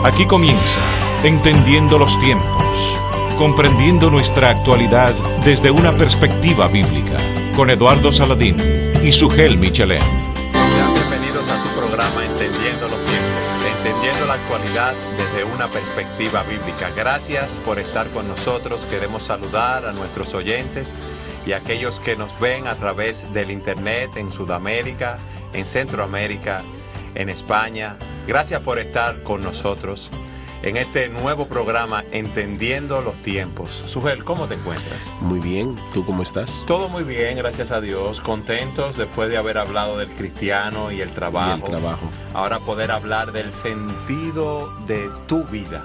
Aquí comienza Entendiendo los Tiempos, comprendiendo nuestra actualidad desde una perspectiva bíblica, con Eduardo Saladín y Sugel Michelén. Sean bienvenidos a su programa Entendiendo los Tiempos, entendiendo la actualidad desde una perspectiva bíblica. Gracias por estar con nosotros. Queremos saludar a nuestros oyentes y a aquellos que nos ven a través del internet en Sudamérica, en Centroamérica, en España. Gracias por estar con nosotros en este nuevo programa Entendiendo los Tiempos. Sugel, ¿cómo te encuentras? Muy bien, ¿tú cómo estás? Todo muy bien, gracias a Dios. Contentos después de haber hablado del cristiano y el trabajo. Ahora poder hablar del sentido de tu vida.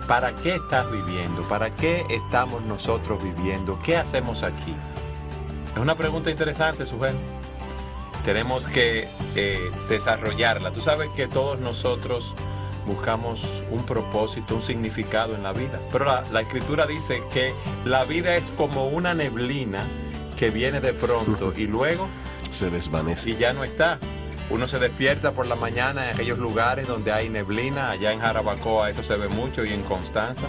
¿Para qué estás viviendo? ¿Para qué estamos nosotros viviendo? ¿Qué hacemos aquí? Es una pregunta interesante, Sugel. Tenemos que desarrollarla. Tú sabes que todos nosotros buscamos un propósito, un significado en la vida. Pero la Escritura dice que la vida es como una neblina que viene de pronto y luego se desvanece. Y ya no está. Uno se despierta por la mañana en aquellos lugares donde hay neblina. Allá en Jarabacoa eso se ve mucho, y en Constanza,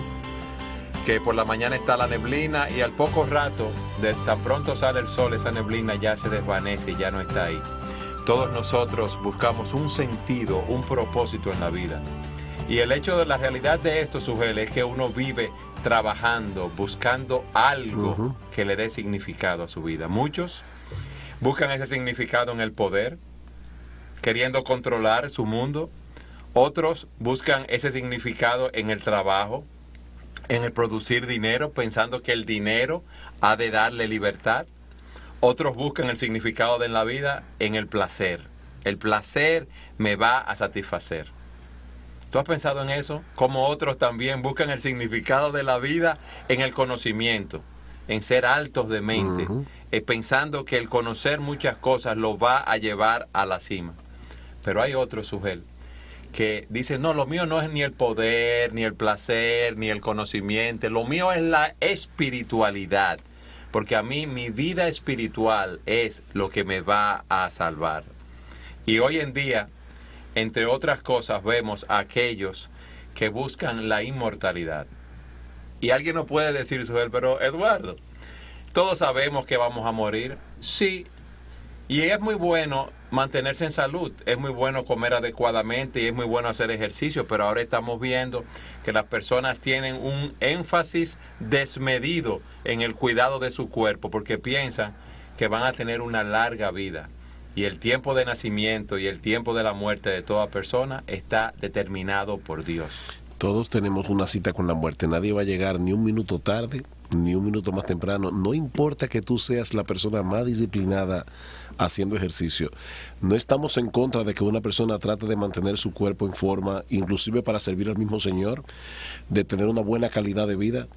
que por la mañana está la neblina y al poco rato, de tan pronto sale el sol, esa neblina ya se desvanece y ya no está ahí. Todos nosotros buscamos un sentido, un propósito en la vida. Y el hecho de la realidad de esto, Sugel, es que uno vive trabajando, buscando algo que le dé significado a su vida. Muchos buscan ese significado en el poder, queriendo controlar su mundo. Otros buscan ese significado en el trabajo, en el producir dinero, pensando que el dinero ha de darle libertad. Otros buscan el significado de la vida en el placer. El placer me va a satisfacer. ¿Tú has pensado en eso? Como otros también buscan el significado de la vida en el conocimiento, en ser altos de mente, pensando que el conocer muchas cosas lo va a llevar a la cima. Pero hay otros, Sugel, que dicen, no, lo mío no es ni el poder, ni el placer, ni el conocimiento. Lo mío es la espiritualidad. Porque a mí mi vida espiritual es lo que me va a salvar. Y hoy en día, entre otras cosas, vemos a aquellos que buscan la inmortalidad. Y alguien nos puede decir, Sugel, pero Eduardo, todos sabemos que vamos a morir. Sí, y es muy bueno mantenerse en salud, es muy bueno comer adecuadamente y es muy bueno hacer ejercicio, pero ahora estamos viendo que las personas tienen un énfasis desmedido en el cuidado de su cuerpo porque piensan que van a tener una larga vida. Y el tiempo de nacimiento y el tiempo de la muerte de toda persona está determinado por Dios. Todos tenemos una cita con la muerte. Nadie va a llegar ni un minuto tarde, ni un minuto más temprano. No importa que tú seas la persona más disciplinada haciendo ejercicio. No estamos en contra de que una persona trate de mantener su cuerpo en forma, inclusive para servir al mismo Señor, de tener una buena calidad de vida.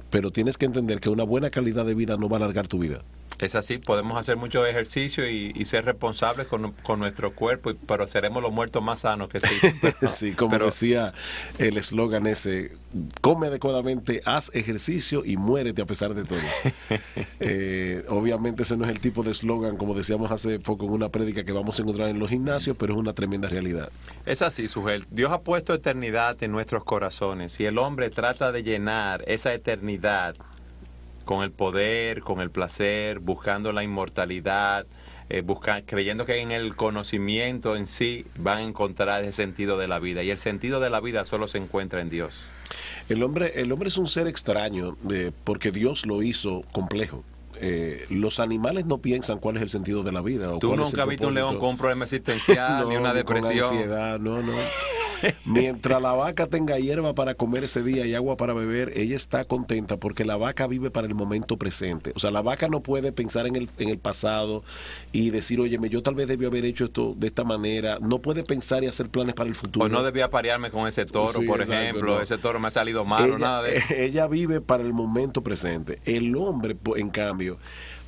Pero tienes que entender que una buena calidad de vida no va a alargar tu vida. Es así, podemos hacer mucho ejercicio y ser responsables con nuestro cuerpo, pero seremos los muertos más sanos que sí. Sí, como decía el eslogan ese, come adecuadamente, haz ejercicio y muérete a pesar de todo. Obviamente ese no es el tipo de eslogan, como decíamos hace poco en una prédica, que vamos a encontrar en los gimnasios, pero es una tremenda realidad. Es así, Sugel. Dios ha puesto eternidad en nuestros corazones y el hombre trata de llenar esa eternidad con el poder, con el placer, buscando la inmortalidad, creyendo que en el conocimiento en sí van a encontrar el sentido de la vida. Y el sentido de la vida solo se encuentra en Dios. El hombre es un ser extraño porque Dios lo hizo complejo. Los animales no piensan cuál es el sentido de la vida. Tú nunca has visto un león con un problema existencial, no, ni una depresión. Con ansiedad, no. Mientras la vaca tenga hierba para comer ese día y agua para beber, ella está contenta porque la vaca vive para el momento presente. O sea, la vaca no puede pensar en el pasado y decir, óyeme, yo tal vez debí haber hecho esto de esta manera. No puede pensar y hacer planes para el futuro. O no debía aparearme con ese toro, sí, por exacto, ejemplo. no. Ese toro me ha salido malo, nada de eso. Ella vive para el momento presente. El hombre, en cambio,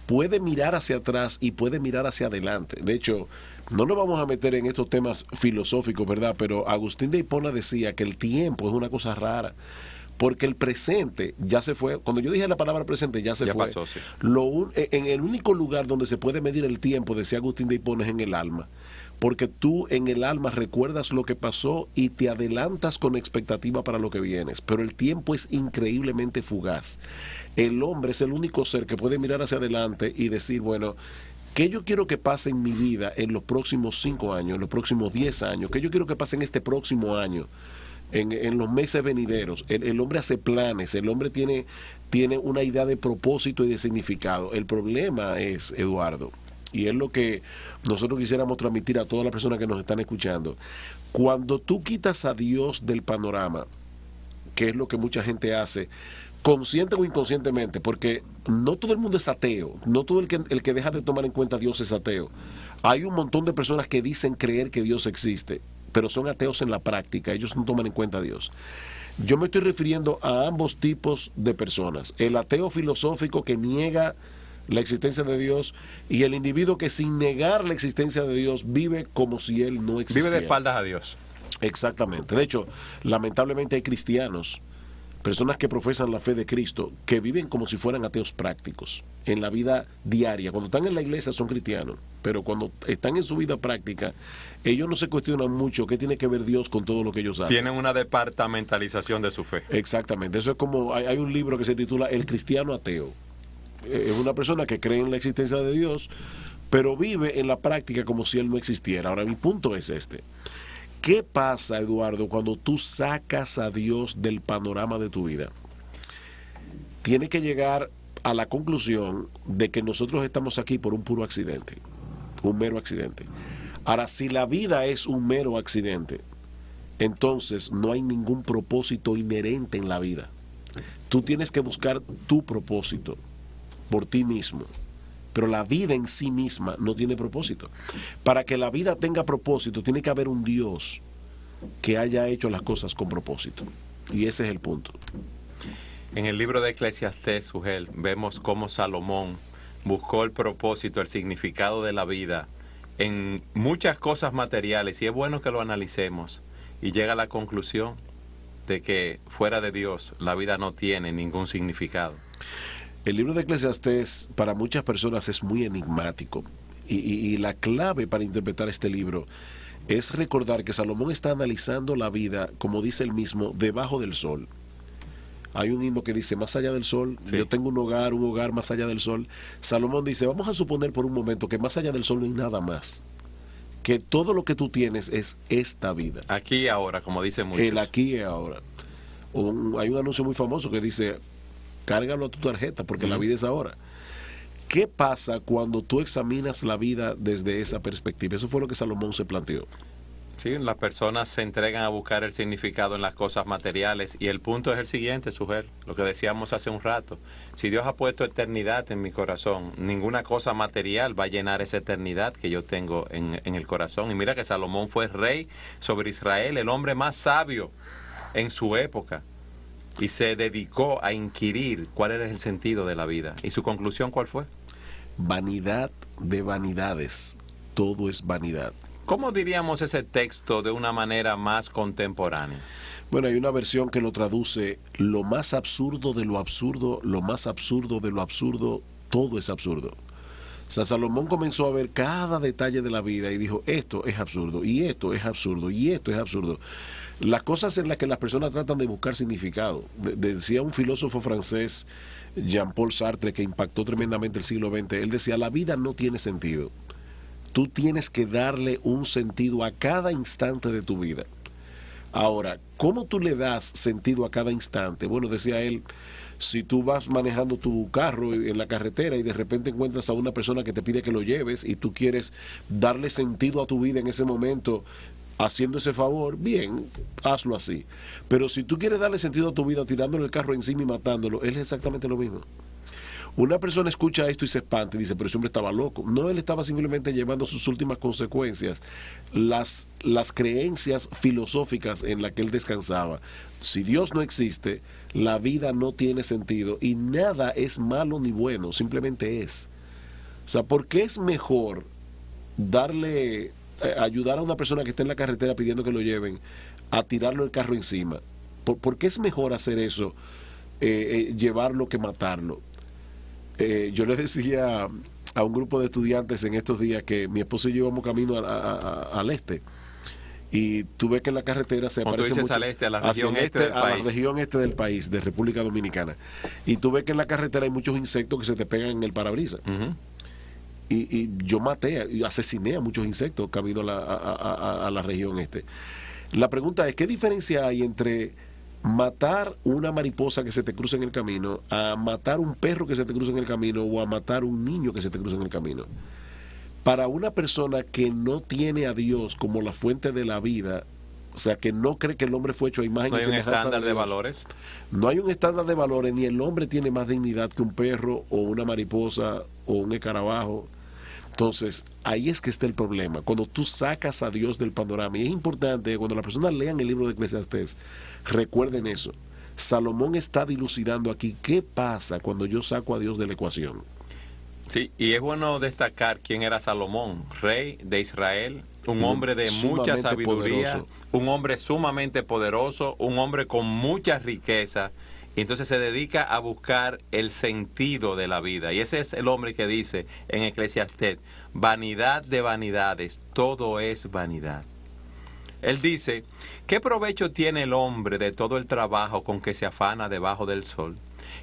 puede mirar hacia atrás y puede mirar hacia adelante. De hecho, no nos vamos a meter en estos temas filosóficos, ¿verdad? Pero Agustín de Hipona decía que el tiempo es una cosa rara, porque el presente ya se fue. Cuando yo dije la palabra presente, ya fue. Pasó, sí. En el único lugar donde se puede medir el tiempo, decía Agustín de Hipona, es en el alma. porque tú en el alma recuerdas lo que pasó y te adelantas con expectativa para lo que vienes, pero el tiempo es increíblemente fugaz. El hombre es el único ser que puede mirar hacia adelante y decir, bueno, ¿qué yo quiero que pase en mi vida en los próximos 5 años, en los próximos 10 años? ¿Qué yo quiero que pase en este próximo año? En los meses venideros. El hombre hace planes, el hombre tiene una idea de propósito y de significado. El problema es, Eduardo, y es lo que nosotros quisiéramos transmitir a todas las personas que nos están escuchando, cuando tú quitas a Dios del panorama, que es lo que mucha gente hace, consciente o inconscientemente, porque no todo el mundo es ateo, no todo el que deja de tomar en cuenta a Dios es ateo. Hay un montón de personas que dicen creer que Dios existe, pero son ateos en la práctica, ellos no toman en cuenta a Dios. Yo me estoy refiriendo a ambos tipos de personas, el ateo filosófico que niega la existencia de Dios y el individuo que sin negar la existencia de Dios vive como si Él no existiera. Vive de espaldas a Dios. Exactamente. De hecho, lamentablemente hay cristianos, personas que profesan la fe de Cristo, que viven como si fueran ateos prácticos en la vida diaria. Cuando están en la iglesia son cristianos, pero cuando están en su vida práctica, ellos no se cuestionan mucho qué tiene que ver Dios con todo lo que ellos hacen. Tienen una departamentalización de su fe. Exactamente. Eso es como, hay un libro que se titula El cristiano ateo. Es una persona que cree en la existencia de Dios, pero vive en la práctica como si Él no existiera. Ahora, mi punto es este. ¿Qué pasa, Eduardo, cuando tú sacas a Dios del panorama de tu vida? Tienes que llegar a la conclusión de que nosotros estamos aquí por un puro accidente, un mero accidente. Ahora, si la vida es un mero accidente, entonces no hay ningún propósito inherente en la vida. Tú tienes que buscar tu propósito por ti mismo. Pero la vida en sí misma no tiene propósito. Para que la vida tenga propósito, tiene que haber un Dios que haya hecho las cosas con propósito. Y ese es el punto. En el libro de Eclesiastés, Sugel, vemos cómo Salomón buscó el propósito, el significado de la vida en muchas cosas materiales, y es bueno que lo analicemos, y llega a la conclusión de que fuera de Dios la vida no tiene ningún significado. El libro de Eclesiastés para muchas personas es muy enigmático y la clave para interpretar este libro es recordar que Salomón está analizando la vida, como dice él mismo, debajo del sol. Hay un himno que dice, más allá del sol, sí. Yo tengo un hogar más allá del sol. Salomón dice, vamos a suponer por un momento que más allá del sol no hay nada más, que todo lo que tú tienes es esta vida. Aquí y ahora, como dicen muchos. El aquí y ahora. Hay un anuncio muy famoso que dice, cárgalo a tu tarjeta porque la vida es ahora. ¿Qué pasa cuando tú examinas la vida desde esa perspectiva? Eso fue lo que Salomón se planteó. Sí, las personas se entregan a buscar el significado en las cosas materiales, y el punto es el siguiente, Sugel, lo que decíamos hace un rato. Si Dios ha puesto eternidad en mi corazón, ninguna cosa material va a llenar esa eternidad que yo tengo en el corazón. Y mira que Salomón fue rey sobre Israel, el hombre más sabio en su época, y se dedicó a inquirir cuál era el sentido de la vida. ¿Y su conclusión cuál fue? Vanidad de vanidades, todo es vanidad. ¿Cómo diríamos ese texto de una manera más contemporánea? Bueno, hay una versión que lo traduce, lo más absurdo de lo absurdo, lo más absurdo de lo absurdo, todo es absurdo. O sea, Salomón comenzó a ver cada detalle de la vida y dijo, esto es absurdo, y esto es absurdo, y esto es absurdo. Las cosas en las que las personas tratan de buscar significado. Decía un filósofo francés, Jean-Paul Sartre, que impactó tremendamente el siglo XX, él decía, la vida no tiene sentido. Tú tienes que darle un sentido a cada instante de tu vida. Ahora, ¿cómo tú le das sentido a cada instante? Bueno, decía él, si tú vas manejando tu carro en la carretera y de repente encuentras a una persona que te pide que lo lleves y tú quieres darle sentido a tu vida en ese momento haciendo ese favor, bien, hazlo así. Pero si tú quieres darle sentido a tu vida tirándole el carro encima y matándolo, es exactamente lo mismo. Una persona escucha esto y se espanta y dice, pero ese hombre estaba loco. No, él estaba simplemente llevando sus últimas consecuencias, las creencias filosóficas en las que él descansaba. Si Dios no existe, la vida no tiene sentido y nada es malo ni bueno, simplemente es. O sea, ¿por qué es mejor ayudar a una persona que está en la carretera pidiendo que lo lleven a tirarlo el carro encima? ¿Por qué es mejor hacer eso, llevarlo que matarlo? Yo le decía a un grupo de estudiantes en estos días que mi esposo y yo íbamos camino al este. Y tú ves que en la carretera se aparece mucho al este, a la región la región este del país, de República Dominicana. Y tú ves que en la carretera hay muchos insectos que se te pegan en el parabrisas. Y yo asesiné a muchos insectos camino a la región este. La pregunta es, ¿qué diferencia hay entre matar una mariposa que se te cruza en el camino a matar un perro que se te cruza en el camino o a matar un niño que se te cruza en el camino? Para una persona que no tiene a Dios como la fuente de la vida, o sea, que no cree que el hombre fue hecho a imagen y semejanza de Dios. No hay un estándar de valores. No hay un estándar de valores, ni el hombre tiene más dignidad que un perro o una mariposa o un escarabajo. Entonces, ahí es que está el problema. Cuando tú sacas a Dios del panorama, y es importante, cuando las personas lean el libro de Eclesiastés, recuerden eso. Salomón está dilucidando aquí qué pasa cuando yo saco a Dios de la ecuación. Sí, y es bueno destacar quién era Salomón, rey de Israel, un hombre de mucha sabiduría, poderoso. Un hombre sumamente poderoso, un hombre con mucha riqueza, y entonces se dedica a buscar el sentido de la vida. Y ese es el hombre que dice en Eclesiastés, vanidad de vanidades, todo es vanidad. Él dice, ¿qué provecho tiene el hombre de todo el trabajo con que se afana debajo del sol?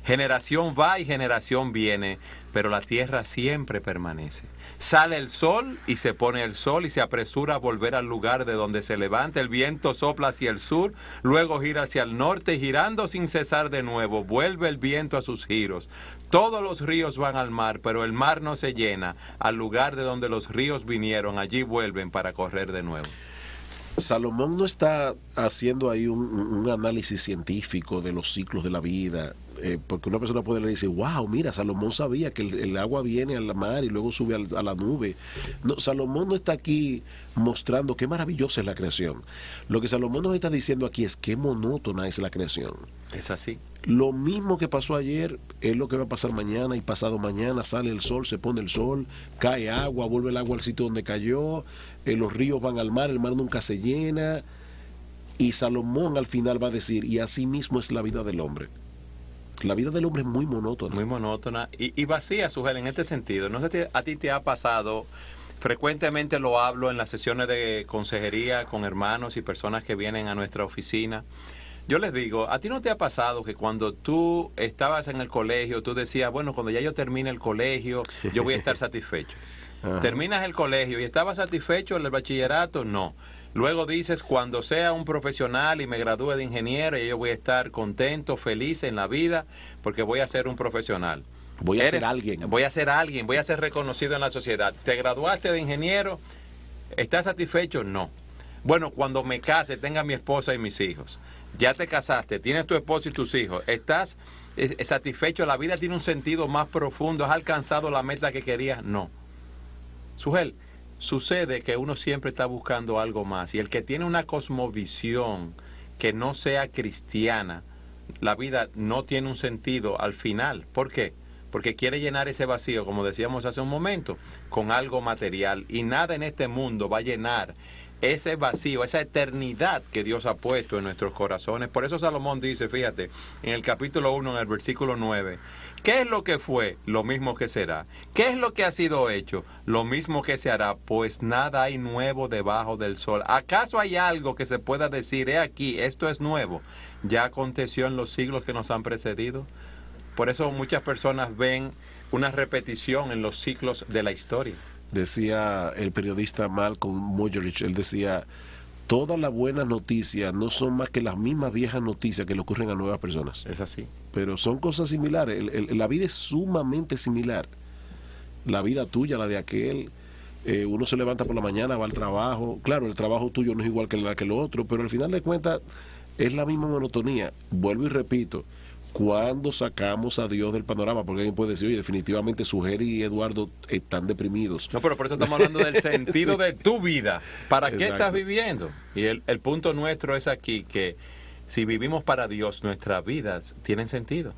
Generación va y generación viene, pero la tierra siempre permanece. Sale el sol y se pone el sol y se apresura a volver al lugar de donde se levanta. El viento sopla hacia el sur, luego gira hacia el norte y girando sin cesar de nuevo, vuelve el viento a sus giros. Todos los ríos van al mar, pero el mar no se llena. Al lugar de donde los ríos vinieron, allí vuelven para correr de nuevo. Salomón no está haciendo ahí un análisis científico de los ciclos de la vida, porque una persona puede leer y decir, wow, mira, Salomón sabía que el agua viene al mar y luego sube a la nube. No, Salomón no está aquí mostrando qué maravillosa es la creación. Lo que Salomón nos está diciendo aquí es qué monótona es la creación. Es así. Lo mismo que pasó ayer es lo que va a pasar mañana y pasado mañana. Sale el sol, se pone el sol, cae agua, vuelve el agua al sitio donde cayó, los ríos van al mar, el mar nunca se llena. Y Salomón al final va a decir, y así mismo es la vida del hombre. La vida del hombre es muy monótona. Muy monótona y vacía, Sujel, en este sentido. No sé si a ti te ha pasado, frecuentemente lo hablo en las sesiones de consejería con hermanos y personas que vienen a nuestra oficina. Yo les digo, ¿a ti no te ha pasado que cuando tú estabas en el colegio, tú decías, bueno, cuando ya yo termine el colegio, yo voy a estar satisfecho? Terminas el colegio y estabas satisfecho en el bachillerato, no. Luego dices, cuando sea un profesional y me gradúe de ingeniero, yo voy a estar contento, feliz en la vida, porque voy a ser un profesional. Voy a ser alguien. Voy a ser alguien, voy a ser reconocido en la sociedad. ¿Te graduaste de ingeniero? ¿Estás satisfecho? No. Bueno, cuando me case, tenga mi esposa y mis hijos. Ya te casaste, tienes tu esposa y tus hijos. ¿Estás satisfecho? ¿La vida tiene un sentido más profundo? ¿Has alcanzado la meta que querías? No. Sujel, sucede que uno siempre está buscando algo más, y el que tiene una cosmovisión que no sea cristiana, la vida no tiene un sentido al final. ¿Por qué? Porque quiere llenar ese vacío, como decíamos hace un momento, con algo material, y nada en este mundo va a llenar ese vacío, esa eternidad que Dios ha puesto en nuestros corazones. Por eso Salomón dice, fíjate, en el capítulo 1, en el versículo 9, ¿qué es lo que fue? Lo mismo que será. ¿Qué es lo que ha sido hecho? Lo mismo que se hará, pues nada hay nuevo debajo del sol. ¿Acaso hay algo que se pueda decir, he aquí, esto es nuevo? ¿Ya aconteció en los siglos que nos han precedido? Por eso muchas personas ven una repetición en los ciclos de la historia. Decía el periodista Malcolm Muggeridge, él decía, todas las buenas noticias no son más que las mismas viejas noticias que le ocurren a nuevas personas. Es así. Pero son cosas similares. La vida es sumamente similar. La vida tuya, la de aquel. Uno se levanta por la mañana, va al trabajo. Claro, el trabajo tuyo no es igual que el otro, pero al final de cuentas es la misma monotonía. Vuelvo y repito, ¿cuándo sacamos a Dios del panorama? Porque alguien puede decir, oye, definitivamente Sujel y Eduardo están deprimidos. No, pero por eso estamos hablando del sentido sí. de tu vida. ¿Para qué estás viviendo? Y el punto nuestro es aquí que si vivimos para Dios, nuestras vidas tienen sentido.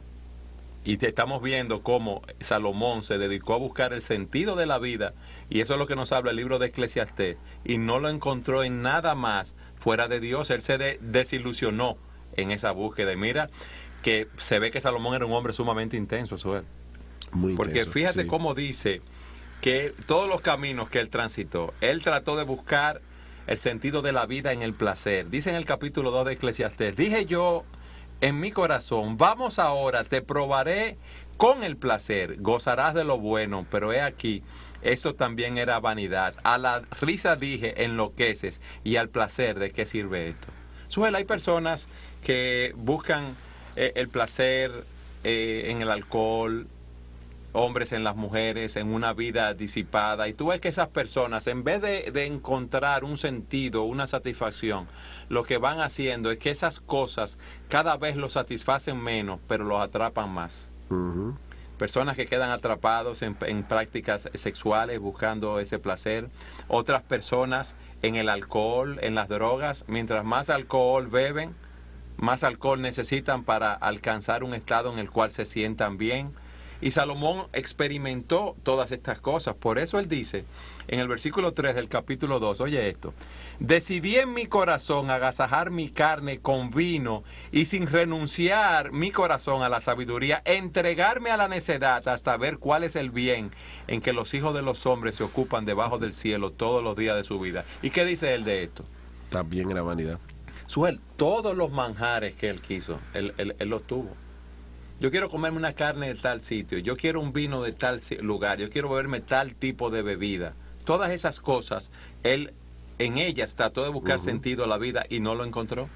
Y te estamos viendo cómo Salomón se dedicó a buscar el sentido de la vida, y eso es lo que nos habla el libro de Eclesiastés, y no lo encontró en nada más fuera de Dios. Él se desilusionó en esa búsqueda. Y mira que se ve que Salomón era un hombre sumamente intenso, Suel. Muy porque intenso, fíjate sí. cómo dice, que todos los caminos que él transitó, él trató de buscar el sentido de la vida en el placer. Dice en el capítulo 2 de Eclesiastés, dije yo en mi corazón, vamos ahora, te probaré con el placer, gozarás de lo bueno, pero he aquí, eso también era vanidad. A la risa dije, enloqueces, y al placer, ¿de qué sirve esto? Suel, hay personas que buscan el placer en el alcohol, hombres en las mujeres, en una vida disipada, y tú ves que esas personas, en vez de encontrar un sentido, una satisfacción, lo que van haciendo es que esas cosas cada vez los satisfacen menos, pero los atrapan más. Ujú. Personas que quedan atrapados en prácticas sexuales buscando ese placer, otras personas en el alcohol, en las drogas. Mientras más alcohol beben, más alcohol necesitan para alcanzar un estado en el cual se sientan bien. Y Salomón experimentó todas estas cosas. Por eso él dice en el versículo 3 del capítulo 2, oye esto, decidí en mi corazón agasajar mi carne con vino y sin renunciar mi corazón a la sabiduría, entregarme a la necedad hasta ver cuál es el bien en que los hijos de los hombres se ocupan debajo del cielo todos los días de su vida. ¿Y qué dice él de esto? También era vanidad. Suel, todos los manjares que él quiso, él los tuvo. Yo quiero comerme una carne de tal sitio, yo quiero un vino de tal lugar, yo quiero beberme tal tipo de bebida. Todas esas cosas, él en ellas trató de buscar sentido a la vida y no lo encontró.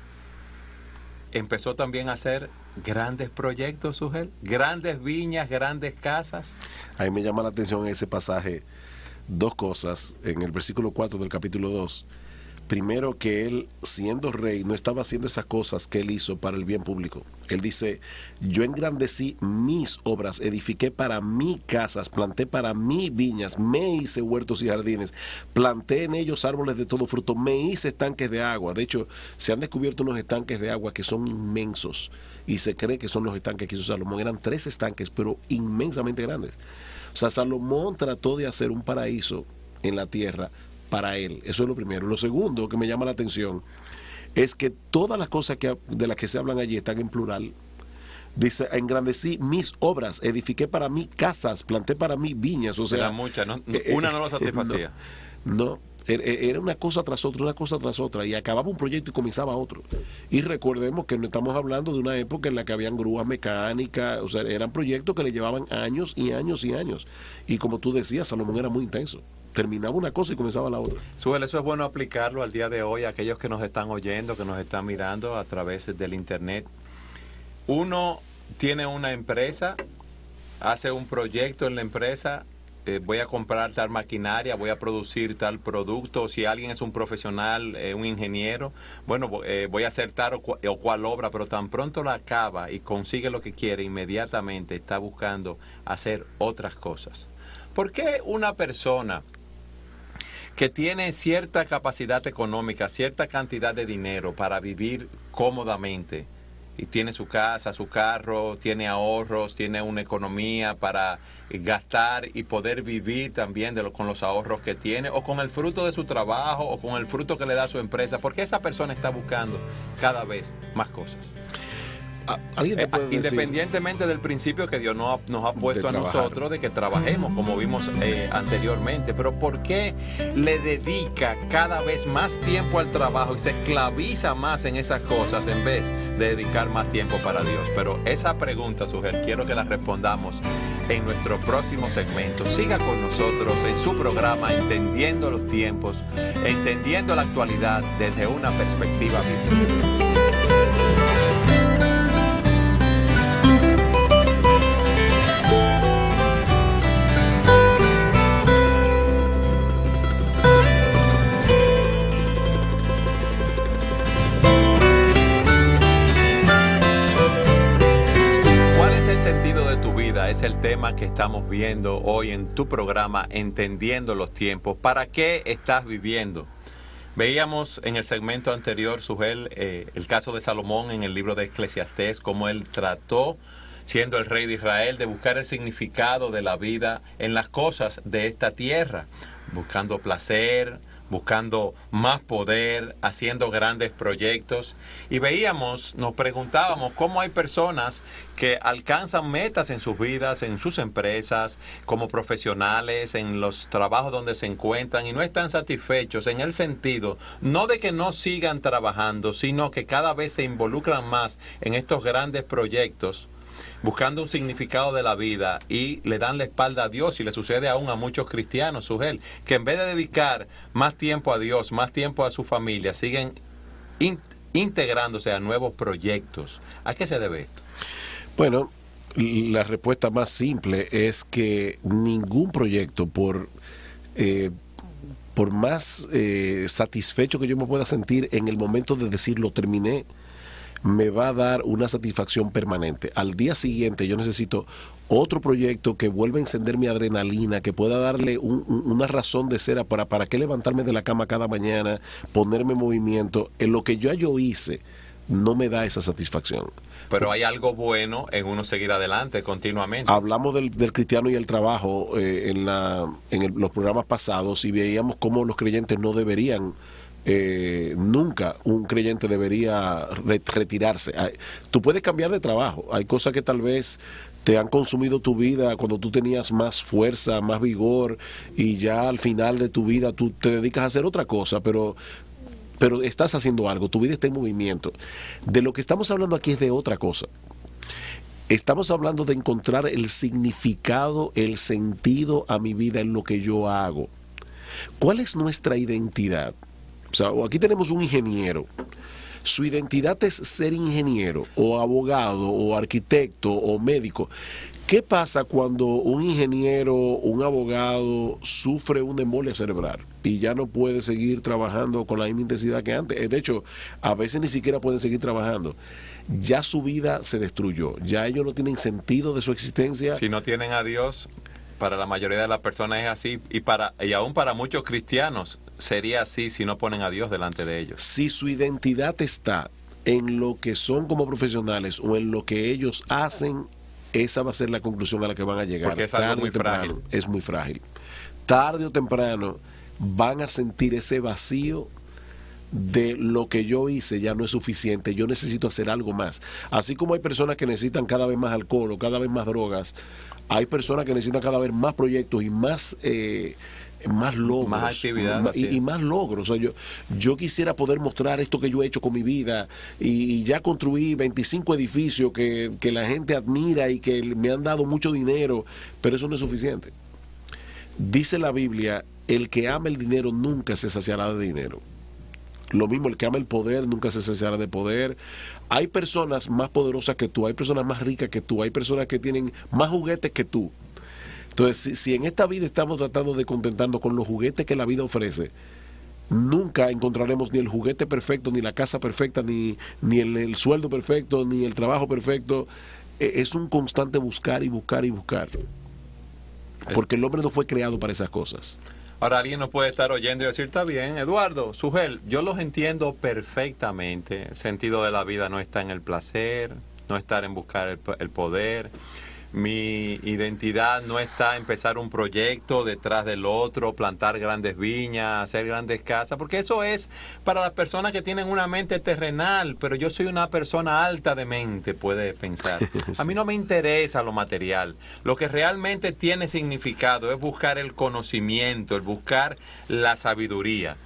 Empezó también a hacer grandes proyectos, Sujel, grandes viñas, grandes casas. A mí me llama la atención en ese pasaje dos cosas. En el versículo 4 del capítulo 2, primero, que él, siendo rey, no estaba haciendo esas cosas que él hizo para el bien público. Él dice, yo engrandecí mis obras, edifiqué para mí casas, planté para mí viñas, me hice huertos y jardines, planté en ellos árboles de todo fruto, me hice estanques de agua. De hecho, se han descubierto unos estanques de agua que son inmensos y se cree que son los estanques que hizo Salomón. Eran 3 estanques, pero inmensamente grandes. O sea, Salomón trató de hacer un paraíso en la tierra para él. Eso es lo primero. Lo segundo que me llama la atención es que todas las cosas de las que se hablan allí están en plural. Dice, engrandecí mis obras, edifiqué para mí casas, planté para mí viñas. O sea, eran muchas, ¿no? Una no lo satisfacía. No, era una cosa tras otra, y acababa un proyecto y comenzaba otro. Y recordemos que no estamos hablando de una época en la que habían grúas mecánicas, o sea, eran proyectos que le llevaban años y años y años. Y como tú decías, Salomón era muy intenso. Terminaba una cosa y comenzaba la otra. Suel, eso es bueno aplicarlo al día de hoy, a aquellos que nos están oyendo, que nos están mirando a través del internet. Uno tiene una empresa, hace un proyecto en la empresa, voy a comprar tal maquinaria, voy a producir tal producto. Si alguien es un profesional, un ingeniero, bueno, voy a hacer tal o cual obra, pero tan pronto la acaba y consigue lo que quiere, inmediatamente está buscando hacer otras cosas. ¿Por qué una persona que tiene cierta capacidad económica, cierta cantidad de dinero para vivir cómodamente, y tiene su casa, su carro, tiene ahorros, tiene una economía para gastar y poder vivir también con los ahorros que tiene, o con el fruto de su trabajo, o con el fruto que le da su empresa? ¿Por qué esa persona está buscando cada vez más cosas? ¿Alguien te puede decir, independientemente del principio que Dios nos ha puesto a nosotros de que trabajemos, como vimos anteriormente, pero por qué le dedica cada vez más tiempo al trabajo y se esclaviza más en esas cosas en vez de dedicar más tiempo para Dios? Pero esa pregunta, Sujel, quiero que la respondamos en nuestro próximo segmento. Siga con nosotros en su programa Entendiendo los Tiempos, entendiendo la actualidad desde una perspectiva bíblica. Es el tema que estamos viendo hoy en tu programa Entendiendo los Tiempos. ¿Para qué estás viviendo? Veíamos en el segmento anterior, Sujel, el caso de Salomón en el libro de Eclesiastés, cómo él trató, siendo el rey de Israel, de buscar el significado de la vida en las cosas de esta tierra, buscando placer, buscando más poder, haciendo grandes proyectos. Y veíamos, nos preguntábamos cómo hay personas que alcanzan metas en sus vidas, en sus empresas, como profesionales, en los trabajos donde se encuentran y no están satisfechos en el sentido, no de que no sigan trabajando, sino que cada vez se involucran más en estos grandes proyectos, buscando un significado de la vida y le dan la espalda a Dios, y le sucede aún a muchos cristianos, Sugel, que en vez de dedicar más tiempo a Dios, más tiempo a su familia, siguen integrándose a nuevos proyectos. ¿A qué se debe esto? Bueno, la respuesta más simple es que ningún proyecto, por más satisfecho que yo me pueda sentir en el momento de decir lo terminé, me va a dar una satisfacción permanente. Al día siguiente yo necesito otro proyecto que vuelva a encender mi adrenalina, que pueda darle una razón de ser para qué levantarme de la cama cada mañana, ponerme en movimiento. En lo que yo hice no me da esa satisfacción. Pero hay algo bueno en uno seguir adelante continuamente. Hablamos del cristiano y el trabajo en los programas pasados, y veíamos cómo los creyentes no deberían, nunca un creyente debería retirarse. Tú puedes cambiar de trabajo. Hay cosas que tal vez te han consumido tu vida cuando tú tenías más fuerza, más vigor, y ya al final de tu vida tú te dedicas a hacer otra cosa, pero estás haciendo algo, tu vida está en movimiento. De lo que estamos hablando aquí es de otra cosa. Estamos hablando de encontrar el significado, el sentido a mi vida en lo que yo hago. ¿Cuál es nuestra identidad? O sea, aquí tenemos un ingeniero. Su identidad es ser ingeniero, o abogado, o arquitecto, o médico. ¿Qué pasa cuando un ingeniero, un abogado, sufre una embolia cerebral y ya no puede seguir trabajando con la misma intensidad que antes? De hecho, a veces ni siquiera pueden seguir trabajando. Ya su vida se destruyó, ya ellos no tienen sentido de su existencia. Si no tienen a Dios, para la mayoría de las personas es así, y aún para muchos cristianos sería así si no ponen a Dios delante de ellos. Si su identidad está en lo que son como profesionales o en lo que ellos hacen, esa va a ser la conclusión a la que van a llegar. Porque es algo muy frágil. Es muy frágil. Tarde o temprano van a sentir ese vacío de lo que yo hice ya no es suficiente, yo necesito hacer algo más. Así como hay personas que necesitan cada vez más alcohol o cada vez más drogas, hay personas que necesitan cada vez más proyectos y más logros, más actividad, y más logros. O sea, yo quisiera poder mostrar esto que yo he hecho con mi vida, y ya construí 25 edificios que la gente admira y que me han dado mucho dinero, pero eso no es suficiente. Dice la Biblia, el que ama el dinero nunca se saciará de dinero. Lo mismo, el que ama el poder nunca se saciará de poder. Hay personas más poderosas que tú, hay personas más ricas que tú, hay personas que tienen más juguetes que tú. Entonces, si en esta vida estamos tratando de contentarnos con los juguetes que la vida ofrece, nunca encontraremos ni el juguete perfecto, ni la casa perfecta, ni el sueldo perfecto, ni el trabajo perfecto. Es un constante buscar y buscar y buscar. Porque el hombre no fue creado para esas cosas. Ahora alguien nos puede estar oyendo y decir, está bien, Eduardo, Sugel, yo los entiendo perfectamente. El sentido de la vida no está en el placer, no está en buscar el poder. Mi identidad no está en empezar un proyecto detrás del otro, plantar grandes viñas, hacer grandes casas, porque eso es para las personas que tienen una mente terrenal, pero yo soy una persona alta de mente, puede pensar. A mí no me interesa lo material. Lo que realmente tiene significado es buscar el conocimiento, el buscar la sabiduría.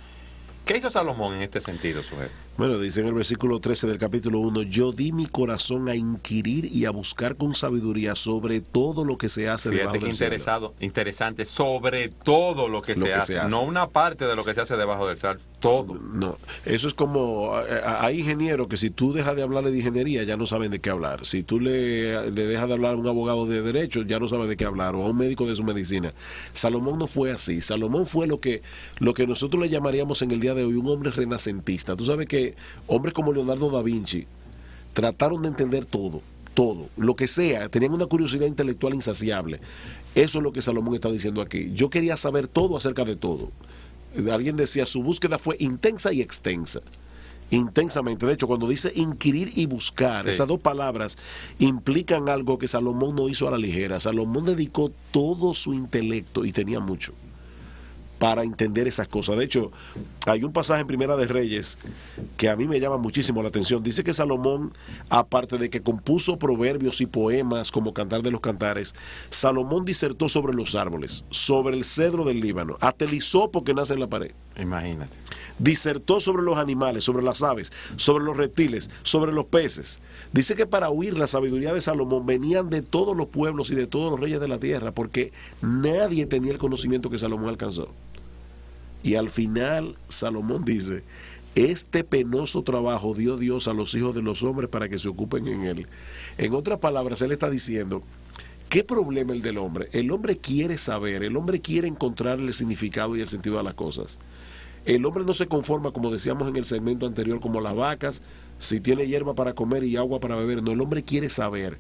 ¿Qué hizo Salomón en este sentido, Sugel? Bueno, dice en el versículo 13 del capítulo 1, yo di mi corazón a inquirir y a buscar con sabiduría sobre todo lo que se hace debajo del cielo. Interesante, sobre todo lo que se hace, no una parte de lo que se hace debajo del cielo, todo. No, eso es como, hay ingenieros que si tú dejas de hablarle de ingeniería ya no saben de qué hablar. Si tú le dejas de hablar a un abogado de derecho ya no sabe de qué hablar, o a un médico de su medicina. Salomón no fue así. Salomón fue lo que nosotros le llamaríamos en el día de hoy un hombre renacentista. Tú sabes que hombres como Leonardo da Vinci trataron de entender todo, lo que sea, tenían una curiosidad intelectual insaciable. Eso es lo que Salomón está diciendo aquí. Yo quería saber todo acerca de todo. Alguien decía, su búsqueda fue intensa y extensa. Intensamente. De hecho, cuando dice inquirir y buscar, sí, esas dos palabras implican algo que Salomón no hizo a la ligera. Salomón dedicó todo su intelecto, y tenía mucho, para entender esas cosas. De hecho, hay un pasaje en Primera de Reyes que a mí me llama muchísimo la atención. Dice que Salomón, aparte de que compuso proverbios y poemas como Cantar de los Cantares, Salomón disertó sobre los árboles, sobre el cedro del Líbano, hasta el hisopo que nace en la pared. Imagínate. Disertó sobre los animales, sobre las aves, sobre los reptiles, sobre los peces. Dice que para oír la sabiduría de Salomón venían de todos los pueblos y de todos los reyes de la tierra, porque nadie tenía el conocimiento que Salomón alcanzó. Y al final Salomón dice: este penoso trabajo dio Dios a los hijos de los hombres para que se ocupen en él. En otras palabras, él está diciendo: ¿qué problema el del hombre? El hombre quiere saber, el hombre quiere encontrar el significado y el sentido de las cosas. El hombre no se conforma, como decíamos en el segmento anterior, como las vacas, si tiene hierba para comer y agua para beber. No, el hombre quiere saber,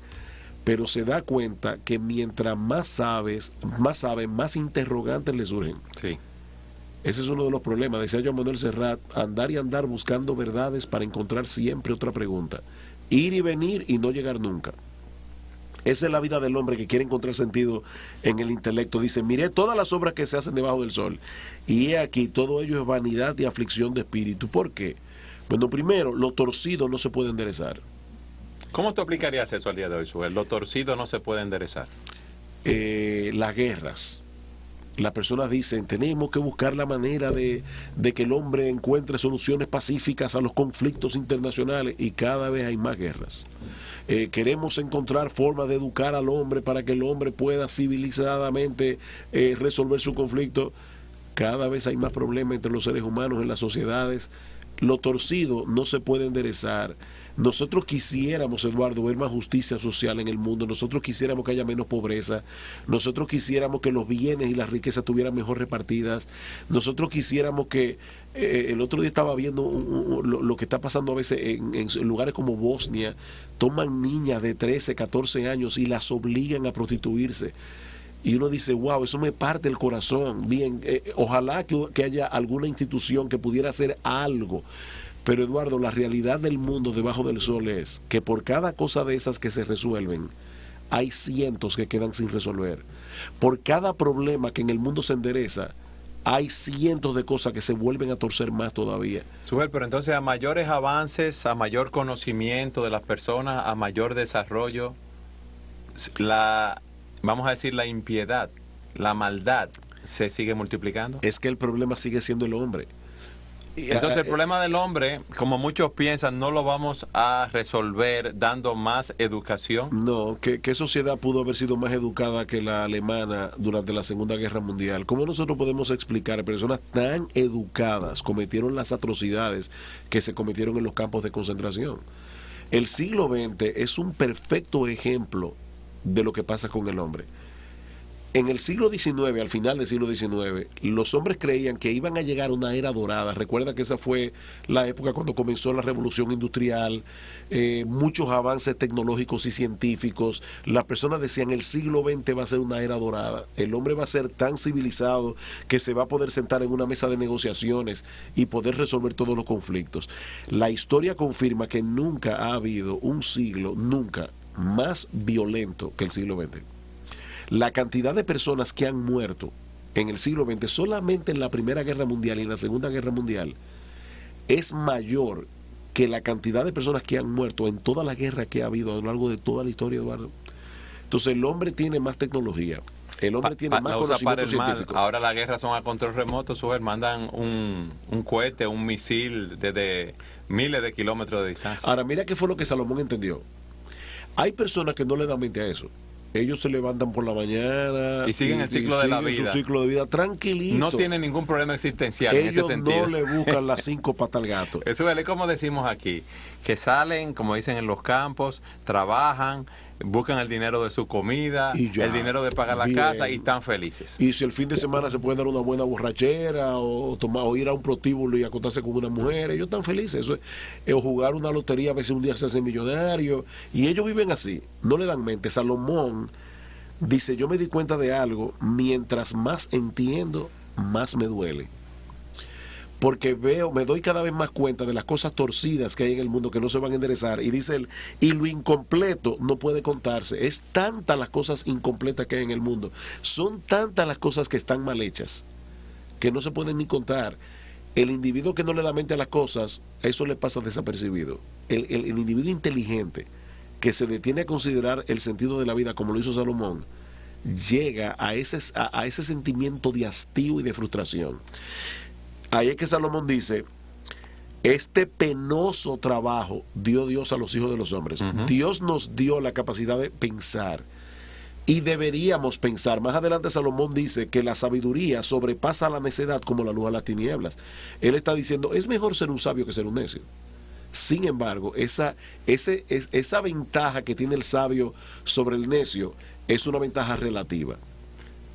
pero se da cuenta que mientras más sabe, más interrogantes le surgen. Sí. Ese es uno de los problemas, decía Joan Manuel Serrat: andar y andar buscando verdades para encontrar siempre otra pregunta. Ir y venir y no llegar nunca. Esa es la vida del hombre que quiere encontrar sentido en el intelecto. Dice: miré todas las obras que se hacen debajo del sol, y he aquí, todo ello es vanidad y aflicción de espíritu. ¿Por qué? Bueno, primero, lo torcido no se puede enderezar. ¿Cómo tú aplicarías eso al día de hoy, Sugel? Lo torcido no se puede enderezar. Las guerras. Las personas dicen: tenemos que buscar la manera de que el hombre encuentre soluciones pacíficas a los conflictos internacionales, y cada vez hay más guerras. Queremos encontrar formas de educar al hombre para que el hombre pueda civilizadamente resolver su conflicto. Cada vez hay más problemas entre los seres humanos en las sociedades. Lo torcido no se puede enderezar. Nosotros quisiéramos, Eduardo, ver más justicia social en el mundo. Nosotros quisiéramos que haya menos pobreza. Nosotros quisiéramos que los bienes y las riquezas estuvieran mejor repartidas. Nosotros quisiéramos que... el otro día estaba viendo lo que está pasando a veces en lugares como Bosnia. Toman niñas de 13, 14 años y las obligan a prostituirse. Y uno dice: wow, eso me parte el corazón. Bien, ojalá que haya alguna institución que pudiera hacer algo. Pero, Eduardo, la realidad del mundo debajo del sol es que por cada cosa de esas que se resuelven, hay cientos que quedan sin resolver. Por cada problema que en el mundo se endereza, hay cientos de cosas que se vuelven a torcer más todavía. Sugel, pero entonces, a mayores avances, a mayor conocimiento de las personas, a mayor desarrollo, vamos a decir, la impiedad, la maldad, ¿se sigue multiplicando? Es que el problema sigue siendo el hombre. Entonces el problema del hombre, como muchos piensan, no lo vamos a resolver dando más educación. No, ¿qué sociedad pudo haber sido más educada que la alemana durante la Segunda Guerra Mundial? ¿Cómo nosotros podemos explicar que personas tan educadas cometieron las atrocidades que se cometieron en los campos de concentración? El siglo XX es un perfecto ejemplo de lo que pasa con el hombre. En el siglo XIX, al final del siglo XIX, los hombres creían que iban a llegar a una era dorada. Recuerda que esa fue la época cuando comenzó la revolución industrial, muchos avances tecnológicos y científicos. Las personas decían: el siglo XX va a ser una era dorada. El hombre va a ser tan civilizado que se va a poder sentar en una mesa de negociaciones y poder resolver todos los conflictos. La historia confirma que nunca ha habido un siglo, nunca, más violento que el siglo XX. La cantidad de personas que han muerto en el siglo XX, solamente en la Primera Guerra Mundial y en la Segunda Guerra Mundial, es mayor que la cantidad de personas que han muerto en toda la guerra que ha habido a lo largo de toda la historia, Eduardo. Entonces el hombre tiene más tecnología, el hombre tiene más conocimiento científico. Ahora las guerras son a control remoto, mandan un cohete, un misil desde miles de kilómetros de distancia. Ahora mira qué fue lo que Salomón entendió. Hay personas que no le dan mente a eso. Ellos se levantan por la mañana y siguen el ciclo de la vida. Su ciclo de vida tranquilito. No tienen ningún problema existencial en ese sentido. Ellos no le buscan las 5 patas al gato. Eso es como decimos aquí, que salen, como dicen en los campos, trabajan, buscan el dinero de su comida, el dinero de pagar la casa y están felices. Y si el fin de semana se pueden dar una buena borrachera o ir a un prostíbulo y acostarse con una mujer, ellos están felices. Eso es, o jugar una lotería, a veces un día se hacen millonarios, y ellos viven así, no le dan mente. Salomón dice: yo me di cuenta de algo, mientras más entiendo, más me duele. Porque me doy cada vez más cuenta de las cosas torcidas que hay en el mundo que no se van a enderezar. Y dice él: y lo incompleto no puede contarse. Es tantas las cosas incompletas que hay en el mundo, son tantas las cosas que están mal hechas, que no se pueden ni contar. El individuo que no le da mente a las cosas, eso le pasa desapercibido. El individuo inteligente que se detiene a considerar el sentido de la vida, como lo hizo Salomón, llega a ese sentimiento de hastío y de frustración. Ahí es que Salomón dice: este penoso trabajo dio Dios a los hijos de los hombres. Dios nos dio la capacidad de pensar y deberíamos pensar. Más adelante Salomón dice que la sabiduría sobrepasa la necedad como la luz a las tinieblas. Él está diciendo: es mejor ser un sabio que ser un necio. Sin embargo, esa ventaja que tiene el sabio sobre el necio es una ventaja relativa.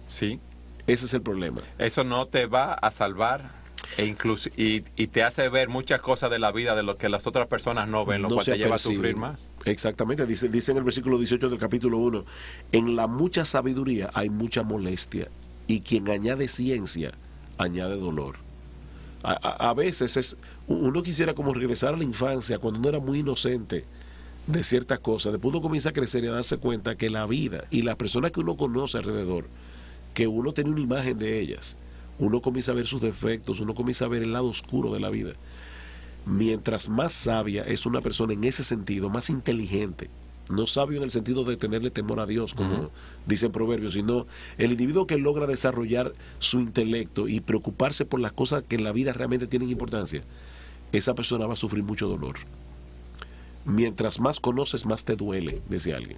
Sí. Ese es el problema. Eso no te va a salvar y te hace ver muchas cosas de la vida de lo que las otras personas no ven, lo cual te lleva a sufrir más. Exactamente, dice en el versículo 18 del capítulo 1, en la mucha sabiduría hay mucha molestia, y quien añade ciencia, añade dolor. A veces uno quisiera como regresar a la infancia, cuando uno era muy inocente de ciertas cosas. Después uno comienza a crecer y a darse cuenta que la vida y las personas que uno conoce alrededor, que uno tiene una imagen de ellas, uno comienza a ver sus defectos, uno comienza a ver el lado oscuro de la vida. Mientras más sabia es una persona en ese sentido, más inteligente, no sabio en el sentido de tenerle temor a Dios, como dicen Proverbios, sino el individuo que logra desarrollar su intelecto y preocuparse por las cosas que en la vida realmente tienen importancia, esa persona va a sufrir mucho dolor. Mientras más conoces, más te duele, decía alguien.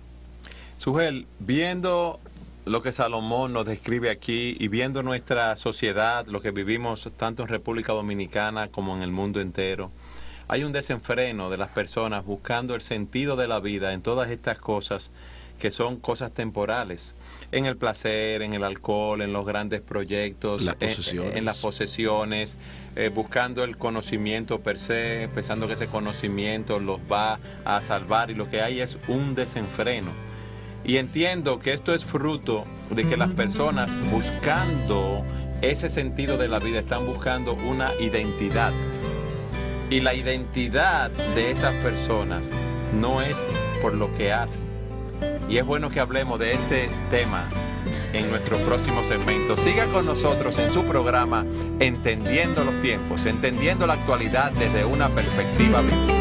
Sugel, viendo lo que Salomón nos describe aquí y viendo nuestra sociedad, lo que vivimos tanto en República Dominicana como en el mundo entero, hay un desenfreno de las personas buscando el sentido de la vida en todas estas cosas que son cosas temporales, en el placer, en el alcohol, en los grandes proyectos, en las posesiones, buscando el conocimiento per se, pensando que ese conocimiento los va a salvar, y lo que hay es un desenfreno. Y entiendo que esto es fruto de que las personas, buscando ese sentido de la vida, están buscando una identidad. Y la identidad de esas personas no es por lo que hacen. Y es bueno que hablemos de este tema en nuestro próximo segmento. Siga con nosotros en su programa Entendiendo los Tiempos, entendiendo la actualidad desde una perspectiva bíblica.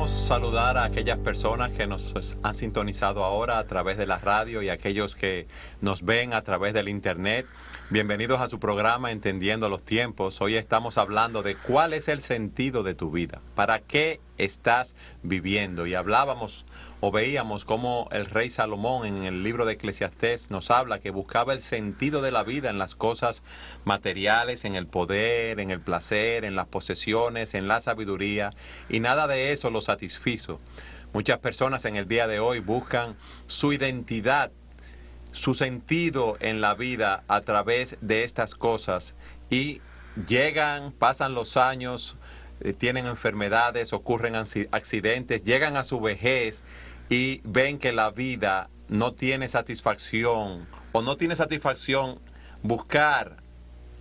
Saludar a aquellas personas que nos han sintonizado ahora a través de la radio y a aquellos que nos ven a través del internet. Bienvenidos a su programa Entendiendo los Tiempos. Hoy estamos hablando de cuál es el sentido de tu vida, para qué estás viviendo. Y hablábamos o veíamos cómo el rey Salomón en el libro de Eclesiastés nos habla que buscaba el sentido de la vida en las cosas materiales, en el poder, en el placer, en las posesiones, en la sabiduría, y nada de eso lo satisfizo. Muchas personas en el día de hoy buscan su identidad, su sentido en la vida a través de estas cosas, y llegan, pasan los años, tienen enfermedades, ocurren accidentes, llegan a su vejez y ven que la vida no tiene satisfacción, o no tiene satisfacción buscar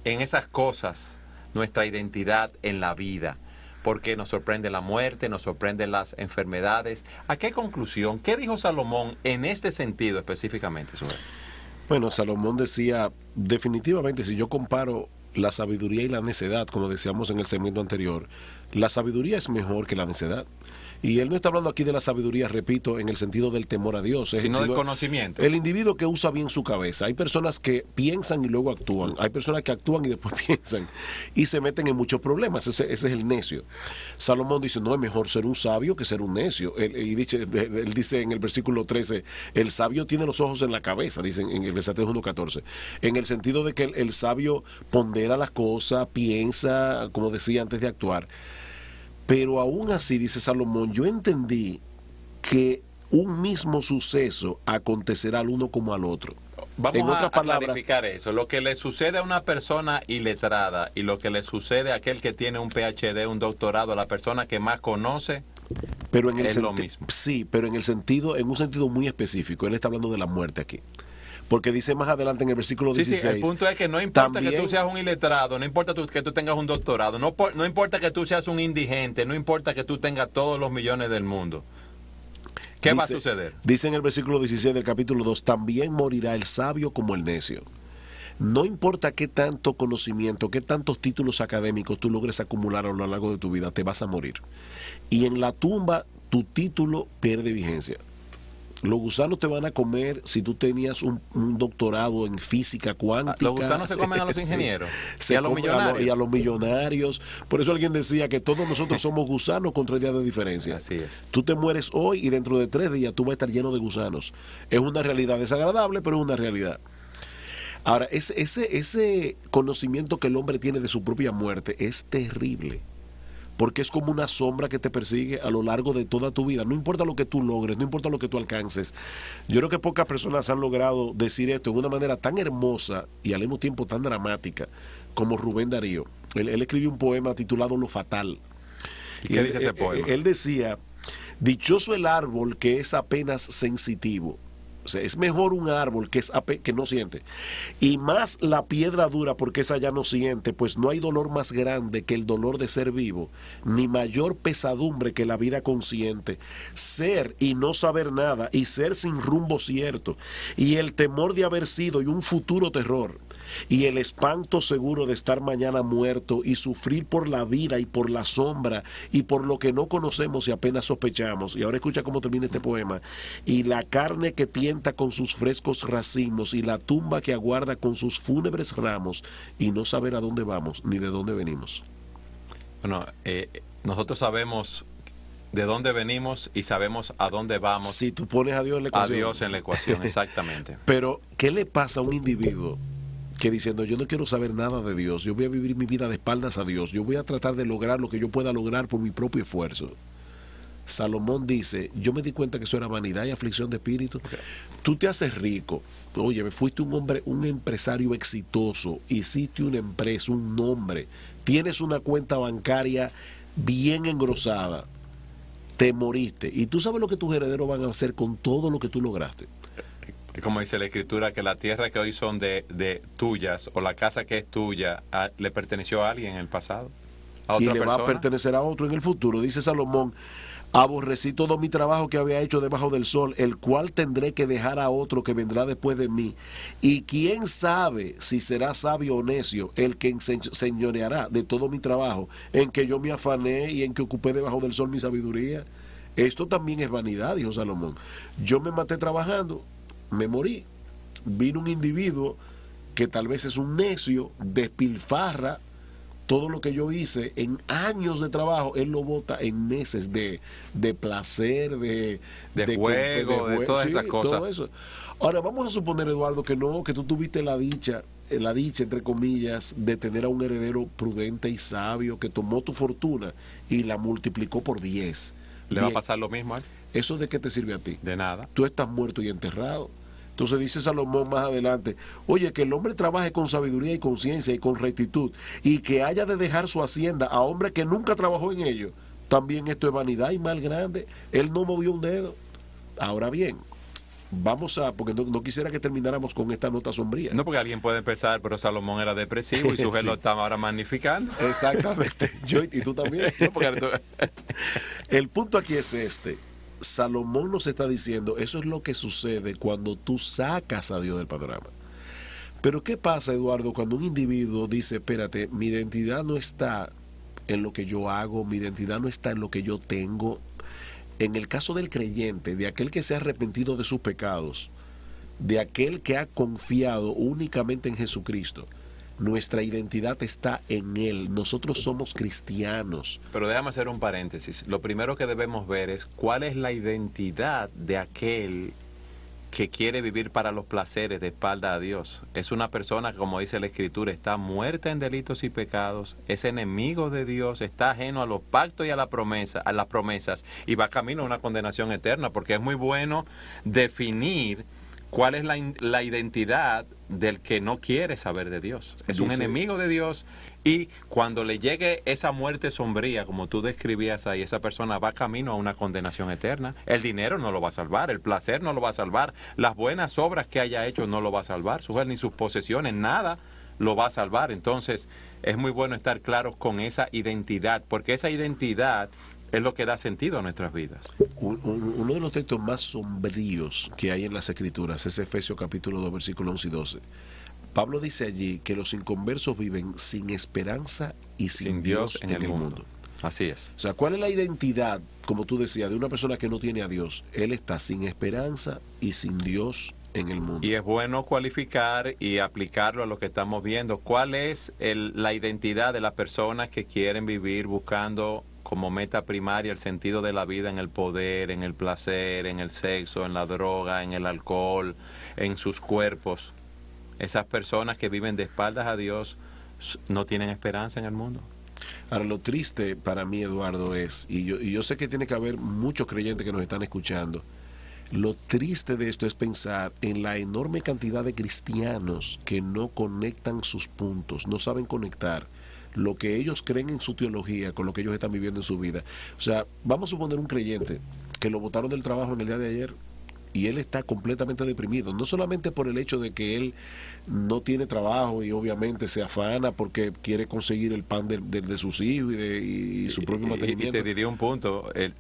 en esas cosas nuestra identidad en la vida, porque nos sorprende la muerte, nos sorprenden las enfermedades. ¿A qué conclusión? ¿Qué dijo Salomón en este sentido específicamente? Bueno, Salomón decía, definitivamente, si yo comparo la sabiduría y la necedad, como decíamos en el segmento anterior, la sabiduría es mejor que la necedad. Y él no está hablando aquí de la sabiduría, repito, en el sentido del temor a Dios, sino del conocimiento. El individuo que usa bien su cabeza. Hay personas que piensan y luego actúan. Hay personas que actúan y después piensan y se meten en muchos problemas. Ese es el necio. Salomón dice, no, es mejor ser un sabio que ser un necio. Él dice en el versículo 13, el sabio tiene los ojos en la cabeza, dice en Eclesiastés 1:14. En el sentido de que el sabio pondera las cosas, piensa, como decía, antes de actuar. Pero aún así, dice Salomón, yo entendí que un mismo suceso acontecerá al uno como al otro. Vamos a clarificar eso. Lo que le sucede a una persona iletrada y lo que le sucede a aquel que tiene un PhD, un doctorado, a la persona que más conoce, Pero en el es lo mismo. Sí, pero en un sentido muy específico. Él está hablando de la muerte aquí. Porque dice más adelante en el versículo 16. Sí, el punto es que no importa también, que tú seas un iletrado, no importa que tú tengas un doctorado, no importa que tú seas un indigente, no importa que tú tengas todos los millones del mundo. ¿Qué va a suceder? Dice en el versículo 16 del capítulo 2, también morirá el sabio como el necio. No importa qué tanto conocimiento, qué tantos títulos académicos tú logres acumular a lo largo de tu vida, te vas a morir. Y en la tumba tu título pierde vigencia. Los gusanos te van a comer si tú tenías un doctorado en física cuántica. Los gusanos se comen a los ingenieros sí, y a los millonarios. Y a los millonarios. Por eso alguien decía que todos nosotros somos gusanos con 3 días de diferencia. Así es. Tú te mueres hoy y dentro de 3 días tú vas a estar lleno de gusanos. Es una realidad desagradable, pero es una realidad. Ahora, ese conocimiento que el hombre tiene de su propia muerte es terrible. Porque es como una sombra que te persigue a lo largo de toda tu vida. No importa lo que tú logres, no importa lo que tú alcances. Yo creo que pocas personas han logrado decir esto de una manera tan hermosa y al mismo tiempo tan dramática como Rubén Darío. Él escribió un poema titulado Lo Fatal. ¿Y qué dice ese poema? Él decía, dichoso el árbol que es apenas sensitivo. O sea, es mejor un árbol que no siente. Y más la piedra dura, porque esa ya no siente, pues no hay dolor más grande que el dolor de ser vivo, ni mayor pesadumbre que la vida consciente. Ser y no saber nada, y ser sin rumbo cierto, y el temor de haber sido y un futuro terror, y el espanto seguro de estar mañana muerto, y sufrir por la vida y por la sombra, y por lo que no conocemos y apenas sospechamos. Y ahora escucha cómo termina este poema. Y la carne que tienta con sus frescos racimos, y la tumba que aguarda con sus fúnebres ramos, y no saber a dónde vamos ni de dónde venimos. Bueno, nosotros sabemos de dónde venimos y sabemos a dónde vamos. Si tú pones a Dios en la ecuación. A Dios en la ecuación, exactamente. Pero, ¿qué le pasa a un individuo que diciendo yo no quiero saber nada de Dios, yo voy a vivir mi vida de espaldas a Dios, yo voy a tratar de lograr lo que yo pueda lograr por mi propio esfuerzo? Salomón dice, yo me di cuenta que eso era vanidad y aflicción de espíritu. Okay. Tú te haces rico, oye, fuiste un hombre, un empresario exitoso, hiciste una empresa, un nombre, tienes una cuenta bancaria bien engrosada, te moriste, y tú sabes lo que tus herederos van a hacer con todo lo que tú lograste. Como dice la escritura, que la tierra que hoy son de tuyas, o la casa que es tuya, le perteneció a alguien en el pasado, a otra y le persona. Va a pertenecer a otro en el futuro. Dice Salomón, aborrecí todo mi trabajo que había hecho debajo del sol, el cual tendré que dejar a otro que vendrá después de mí. Y quién sabe si será sabio o necio el que señoreará de todo mi trabajo, en que yo me afané y en que ocupé debajo del sol mi sabiduría. Esto también es vanidad, dijo Salomón. Yo me maté trabajando, me morí. Vino un individuo que tal vez es un necio, despilfarra todo lo que yo hice en años de trabajo, él lo bota en meses de placer, de juego, de todas esas cosas. Todo eso. Ahora vamos a suponer, Eduardo, que tú tuviste la dicha entre comillas, de tener a un heredero prudente y sabio que tomó tu fortuna y la multiplicó por 10. ¿Le va a pasar lo mismo a él? ¿Eso de qué te sirve a ti? De nada. Tú estás muerto y enterrado. Entonces dice Salomón más adelante, oye, que el hombre trabaje con sabiduría y conciencia y con rectitud, y que haya de dejar su hacienda a hombre que nunca trabajó en ello. También esto es vanidad y mal grande. Él no movió un dedo. Ahora bien, porque no quisiera que termináramos con esta nota sombría. No, porque alguien puede empezar, pero Salomón era depresivo y su sí. Lo estaba ahora magnificando. Exactamente. Yo y tú también. No, porque tú... El punto aquí es este. Salomón nos está diciendo, eso es lo que sucede cuando tú sacas a Dios del panorama. Pero ¿qué pasa, Eduardo, cuando un individuo dice, espérate, mi identidad no está en lo que yo hago, mi identidad no está en lo que yo tengo? En el caso del creyente, de aquel que se ha arrepentido de sus pecados, de aquel que ha confiado únicamente en Jesucristo, nuestra identidad está en Él. Nosotros somos cristianos. Pero déjame hacer un paréntesis. Lo primero que debemos ver es cuál es la identidad de aquel que quiere vivir para los placeres de espalda a Dios. Es una persona que, como dice la Escritura, está muerta en delitos y pecados, es enemigo de Dios, está ajeno a los pactos y a las promesas, y va camino a una condenación eterna, porque es muy bueno definir ¿Cuál es la identidad del que no quiere saber de Dios? Es un enemigo de Dios, y cuando le llegue esa muerte sombría, como tú describías ahí, esa persona va camino a una condenación eterna. El dinero no lo va a salvar, el placer no lo va a salvar, las buenas obras que haya hecho no lo va a salvar, ni sus posesiones, nada lo va a salvar. Entonces, es muy bueno estar claros con esa identidad, porque esa identidad es lo que da sentido a nuestras vidas. Uno de los textos más sombríos que hay en las Escrituras es Efesios capítulo 2, versículos 11 y 12. Pablo dice allí que los inconversos viven sin esperanza y sin Dios en el mundo. Así es. O sea, ¿cuál es la identidad, como tú decías, de una persona que no tiene a Dios? Él está sin esperanza y sin Dios en el mundo. Y es bueno cualificar y aplicarlo a lo que estamos viendo. ¿Cuál es la identidad de las personas que quieren vivir buscando como meta primaria el sentido de la vida en el poder, en el placer, en el sexo, en la droga, en el alcohol, en sus cuerpos? Esas personas que viven de espaldas a Dios no tienen esperanza en el mundo. Ahora, lo triste para mí, Eduardo, es, y yo sé que tiene que haber muchos creyentes que nos están escuchando, lo triste de esto es pensar en la enorme cantidad de cristianos que no conectan sus puntos, no saben conectar lo que ellos creen en su teología con lo que ellos están viviendo en su vida. O sea, vamos a suponer un creyente que lo botaron del trabajo en el día de ayer y él está completamente deprimido, no solamente por el hecho de que él no tiene trabajo y obviamente se afana porque quiere conseguir el pan de sus hijos y su propio mantenimiento. Y te diría un punto, él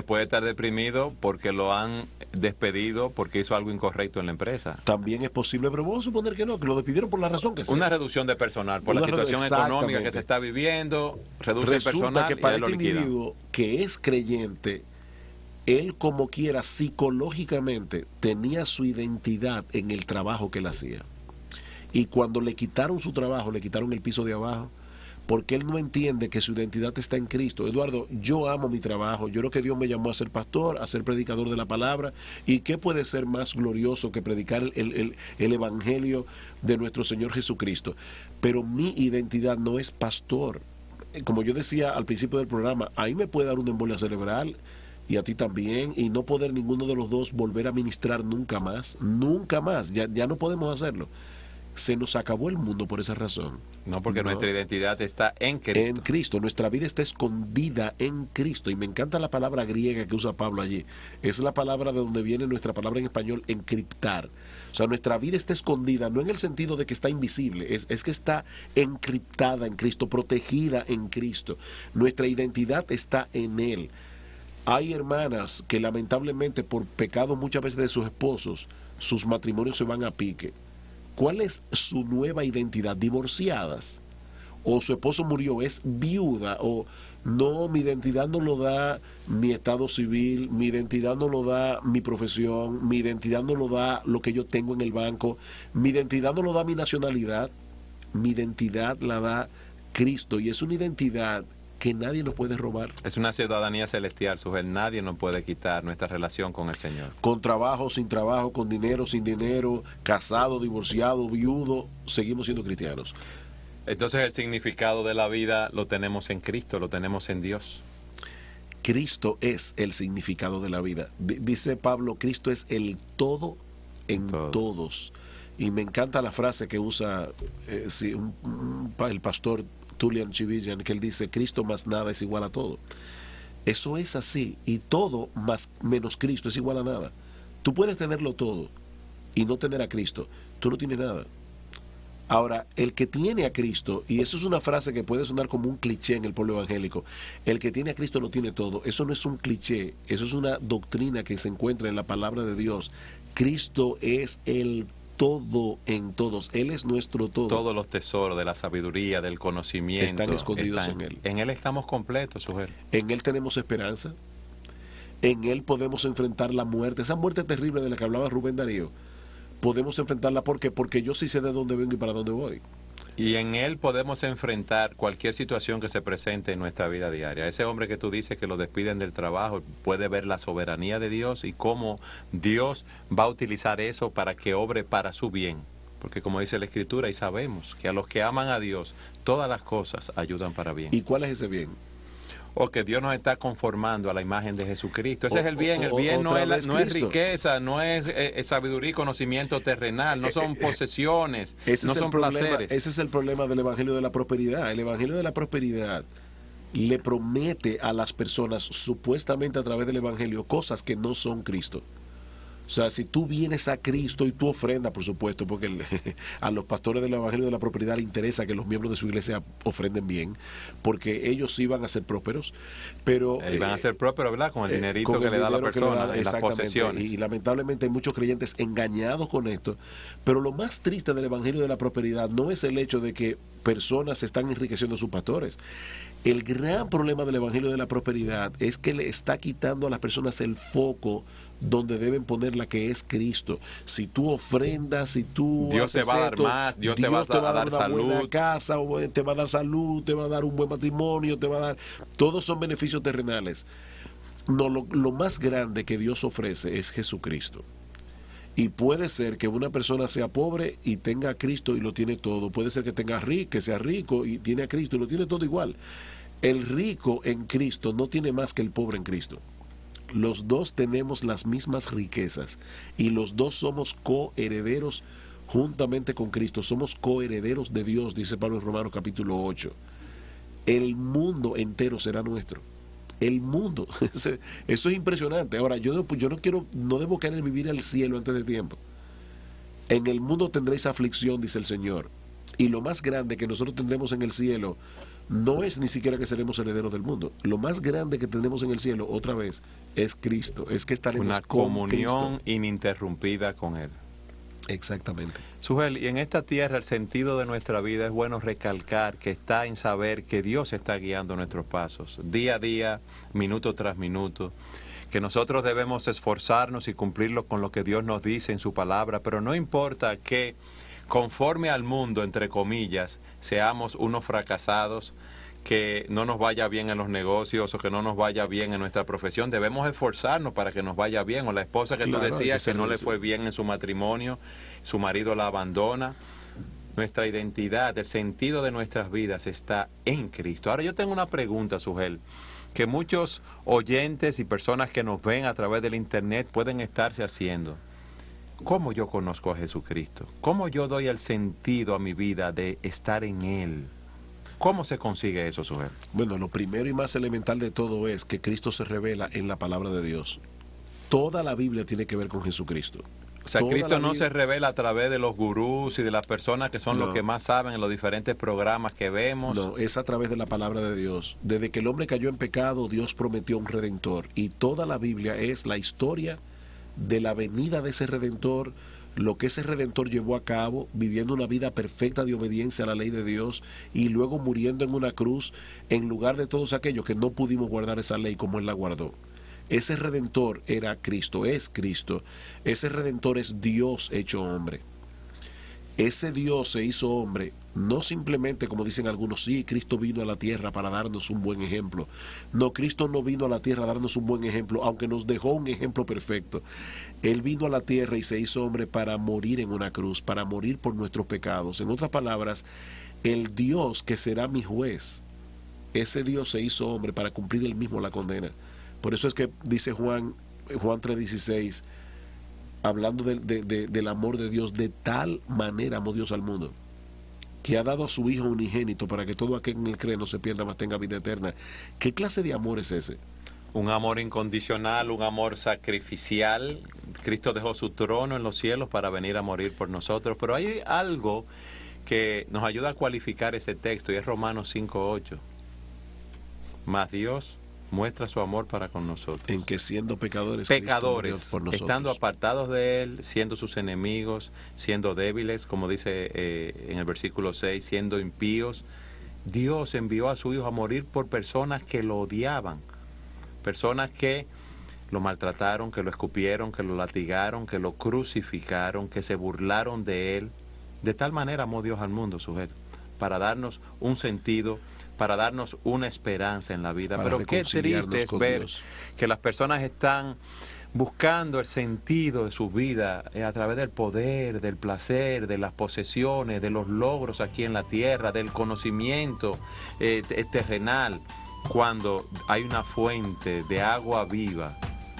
puede estar deprimido porque lo han despedido porque hizo algo incorrecto en la empresa. También es posible, pero vamos a suponer que no, que lo despidieron por la razón que sea. Una reducción de personal, por la situación económica que se está viviendo, reduce el personal que para y él lo este liquidan. individuo que es creyente, él como quiera psicológicamente tenía su identidad en el trabajo que él hacía. Y cuando le quitaron su trabajo, le quitaron el piso de abajo, porque él no entiende que su identidad está en Cristo. Eduardo, yo amo mi trabajo, yo creo que Dios me llamó a ser pastor, a ser predicador de la palabra, y qué puede ser más glorioso que predicar el evangelio de nuestro Señor Jesucristo. Pero mi identidad no es pastor. Como yo decía al principio del programa, ahí me puede dar una embolia cerebral, y a ti también, y no poder ninguno de los dos volver a ministrar nunca más, ya no podemos hacerlo. Se nos acabó el mundo por esa razón. No, porque nuestra identidad está en Cristo. En Cristo, nuestra vida está escondida en Cristo, y me encanta la palabra griega que usa Pablo allí. Es la palabra de donde viene nuestra palabra en español, encriptar. O sea, nuestra vida está escondida, no en el sentido de que está invisible, es que está encriptada en Cristo, protegida en Cristo. Nuestra identidad está en Él. Hay hermanas que lamentablemente por pecado muchas veces de sus esposos, sus matrimonios se van a pique. ¿Cuál es su nueva identidad? Divorciadas. O su esposo murió, es viuda. O no, mi identidad no lo da mi estado civil, mi identidad no lo da mi profesión, mi identidad no lo da lo que yo tengo en el banco, mi identidad no lo da mi nacionalidad, mi identidad la da Cristo, y es una identidad que nadie nos puede robar. Es una ciudadanía celestial, Sujel. Nadie nos puede quitar nuestra relación con el Señor. Con trabajo, sin trabajo, con dinero, sin dinero, casado, divorciado, viudo, seguimos siendo cristianos. Entonces el significado de la vida lo tenemos en Cristo, lo tenemos en Dios. Cristo es el significado de la vida. Dice Pablo, Cristo es el todo en todos. Y me encanta la frase que usa el pastor Tullian Tchividjian, que él dice, Cristo más nada es igual a todo. Eso es así, y todo más menos Cristo es igual a nada. Tú puedes tenerlo todo y no tener a Cristo, tú no tienes nada. Ahora, el que tiene a Cristo, y eso es una frase que puede sonar como un cliché en el pueblo evangélico, el que tiene a Cristo lo tiene todo. Eso no es un cliché, eso es una doctrina que se encuentra en la palabra de Dios. Cristo es el todo en todos. Él es nuestro todo. Todos los tesoros de la sabiduría, del conocimiento están escondidos en Él. En Él estamos completos, Sujel. En Él tenemos esperanza. En Él podemos enfrentar la muerte. Esa muerte terrible de la que hablaba Rubén Darío. Podemos enfrentarla porque yo sí sé de dónde vengo y para dónde voy. Y en Él podemos enfrentar cualquier situación que se presente en nuestra vida diaria. Ese hombre que tú dices que lo despiden del trabajo puede ver la soberanía de Dios y cómo Dios va a utilizar eso para que obre para su bien. Porque como dice la Escritura, y sabemos que a los que aman a Dios, todas las cosas ayudan para bien. ¿Y cuál es ese bien? o que Dios nos está conformando a la imagen de Jesucristo. Ese es el bien. El bien no es riqueza, no es sabiduría y conocimiento terrenal, no son posesiones, no son placeres. Ese es el problema del Evangelio de la Prosperidad. El Evangelio de la Prosperidad le promete a las personas, supuestamente a través del Evangelio, cosas que no son Cristo. O sea, si tú vienes a Cristo y tú ofrendas, por supuesto, porque a los pastores del Evangelio de la Prosperidad les interesa que los miembros de su iglesia ofrenden bien, porque ellos sí van a ser prósperos, pero... van a ser prósperos, ¿verdad? Con el dinerito que le da la persona, las posesiones. Y lamentablemente hay muchos creyentes engañados con esto, pero lo más triste del Evangelio de la Prosperidad no es el hecho de que personas se están enriqueciendo a sus pastores. El gran problema del Evangelio de la Prosperidad es que le está quitando a las personas el foco donde deben poner la que es Cristo. Si tú ofrendas, si tú Dios te va a dar más, Dios te va a dar una salud, buena casa, te va a dar salud, te va a dar un buen matrimonio, te va a dar, todos son beneficios terrenales. No, lo más grande que Dios ofrece es Jesucristo. Y puede ser que una persona sea pobre y tenga a Cristo y lo tiene todo. Puede ser que que sea rico y tiene a Cristo y lo tiene todo igual. El rico en Cristo no tiene más que el pobre en Cristo. Los dos tenemos las mismas riquezas y los dos somos coherederos juntamente con Cristo. Somos coherederos de Dios, dice Pablo en Romanos capítulo 8. El mundo entero será nuestro. El mundo. Eso es impresionante. Ahora, yo no debo querer vivir el cielo antes de tiempo. En el mundo tendréis aflicción, dice el Señor. Y lo más grande que nosotros tendremos en el cielo no es ni siquiera que seremos herederos del mundo. Lo más grande que tenemos en el cielo, otra vez, es Cristo. Es que estaremos una con comunión Cristo. Ininterrumpida con Él. Exactamente. Sujel, y en esta tierra el sentido de nuestra vida es bueno recalcar que está en saber que Dios está guiando nuestros pasos, día a día, minuto tras minuto, que nosotros debemos esforzarnos y cumplirlo con lo que Dios nos dice en su palabra, pero no importa que conforme al mundo, entre comillas, seamos unos fracasados, que no nos vaya bien en los negocios o que no nos vaya bien en nuestra profesión, debemos esforzarnos para que nos vaya bien. O la esposa que tú decías que no le fue bien en su matrimonio, su marido la abandona. Nuestra identidad, el sentido de nuestras vidas está en Cristo. Ahora yo tengo una pregunta, Sujel, que muchos oyentes y personas que nos ven a través del internet pueden estarse haciendo. ¿Cómo yo conozco a Jesucristo? ¿Cómo yo doy el sentido a mi vida de estar en Él? ¿Cómo se consigue eso, Sujel? Bueno, lo primero y más elemental de todo es que Cristo se revela en la palabra de Dios. Toda la Biblia tiene que ver con Jesucristo. O sea, Cristo no se revela a través de los gurús y de las personas que son los que más saben en los diferentes programas que vemos. No, es a través de la palabra de Dios. Desde que el hombre cayó en pecado, Dios prometió un redentor. Y toda la Biblia es la historia de la venida de ese redentor, lo que ese redentor llevó a cabo, viviendo una vida perfecta de obediencia a la ley de Dios y luego muriendo en una cruz en lugar de todos aquellos que no pudimos guardar esa ley como Él la guardó. Ese redentor era Cristo, es Cristo. Ese redentor es Dios hecho hombre. Ese Dios se hizo hombre, no simplemente como dicen algunos, sí, Cristo vino a la tierra para darnos un buen ejemplo. No, Cristo no vino a la tierra a darnos un buen ejemplo, aunque nos dejó un ejemplo perfecto. Él vino a la tierra y se hizo hombre para morir en una cruz, para morir por nuestros pecados. En otras palabras, el Dios que será mi juez, ese Dios se hizo hombre para cumplir él mismo la condena. Por eso es que dice Juan 3:16, hablando del amor de Dios, de tal manera amó Dios al mundo, que ha dado a su Hijo unigénito para que todo aquel en él cree no se pierda, mas tenga vida eterna. ¿Qué clase de amor es ese? Un amor incondicional, un amor sacrificial. Cristo dejó su trono en los cielos para venir a morir por nosotros. Pero hay algo que nos ayuda a cualificar ese texto y es Romanos 5:8. Mas Dios muestra su amor para con nosotros. En que siendo pecadores, por nosotros, estando apartados de Él, siendo sus enemigos, siendo débiles, como dice en el versículo 6, siendo impíos, Dios envió a su Hijo a morir por personas que lo odiaban, personas que lo maltrataron, que lo escupieron, que lo latigaron, que lo crucificaron, que se burlaron de Él. De tal manera amó Dios al mundo, sujeto, para darnos un sentido, para darnos una esperanza en la vida. Pero qué triste es ver Dios, que las personas están buscando el sentido de su vida a través del poder, del placer, de las posesiones, de los logros aquí en la tierra, del conocimiento terrenal. cuando hay una fuente de agua viva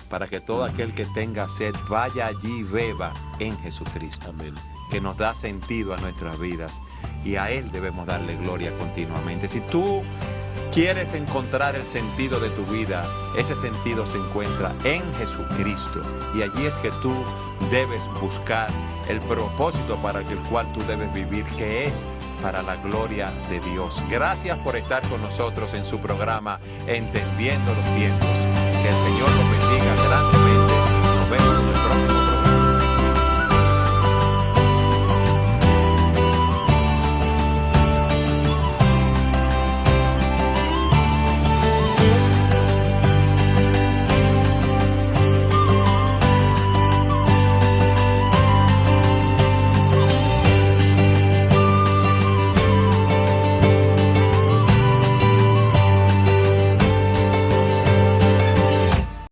para que todo aquel que tenga sed vaya allí y beba en Jesucristo. Amén. Que nos da sentido a nuestras vidas y a Él debemos darle gloria continuamente. Si tú quieres encontrar el sentido de tu vida, ese sentido se encuentra en Jesucristo y allí es que tú debes buscar el propósito para el cual tú debes vivir, que es para la gloria de Dios. Gracias por estar con nosotros en su programa Entendiendo los Tiempos. Que el Señor los bendiga grandemente. Nos vemos en el próximo.